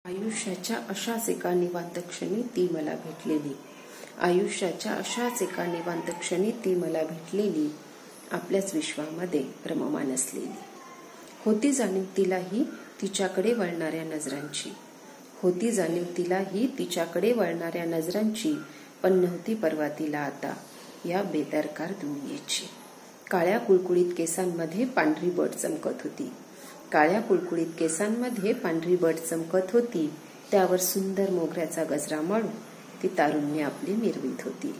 आयुष्याच्या अशाच एका निवांत क्षणी ती मला भेटलेली. आयुष्याच्या अशाच एका निवांत क्षणी ती मला भेटलेली. आपल्याच विश्वामध्ये रममाण असलेली. होती जाणीव तिलाही तिच्याकडे वळणाऱ्या नजरांची. होती जाणीव तिलाही तिच्याकडे वळणाऱ्या नजरांची. पण नव्हती परवा तिला आता या बेदरकार दुनियेची. काळ्या कुळकुळीत केसांमध्ये पांढरी बट चमकत होती. काळ्या कुळकुळीत केसांमध्ये पांढरी बट चमकत होती. त्यावर सुंदर मोगऱ्याचा गजरा माळून ती तारुण्य आपली मिरवीत होती.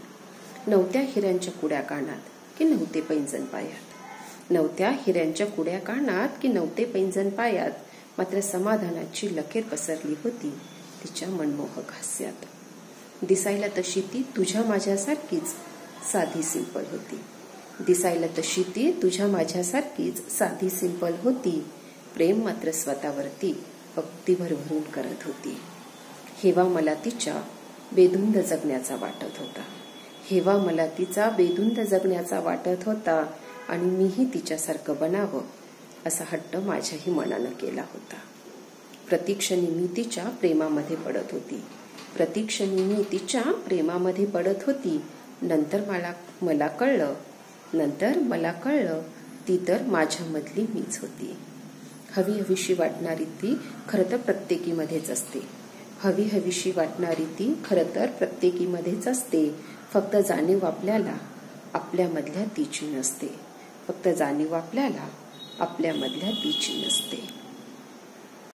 नव्हत्या हिऱ्यांच्या कुड्या कानात की नव्हते पैंजण पायात. नव्हत्या हिऱ्यांच्या कुड्या कानात की नव्हते पैंजण पायात. मात्र समाधानाची लखेर पसरली होती तिच्या मनमोहक हास्यात. दिसायला तशी ती तुझ्या माझ्यासारखीच साधी सिंपल होती. दिसायला तशी ती तुझ्या माझ्यासारखीच साधी सिंपल होती. प्रेम मात्र स्वतःवरती अगदी भरभरून करत होती. हेवा मला तिच्या बेधुंद जगण्याचा वाटत होता. हेवा मला तिचा बेधुंद जगण्याचा वाटत होता. आणि मीही तिच्यासारखं बनावं असा हट्ट माझ्याही मनानं केला होता. प्रतिक्षणी मी तिच्या प्रेमामध्ये पडत होती. प्रतिक्षणी मी तिच्या प्रेमामध्ये पडत होती. नंतर मला कळलं ती तर माझ्यामधली मीच होती. हवी हवीशी वाटणारी ती खरं तर प्रत्येकीमध्येच असते. हवी हवीशी वाटणारी ती खरं तर प्रत्येकीमध्येच असते. फक्त जाणीव आपल्याला आपल्यामधल्या तिची नसते. फक्त जाणीव आपल्याला आपल्यामधल्या तिची नसते.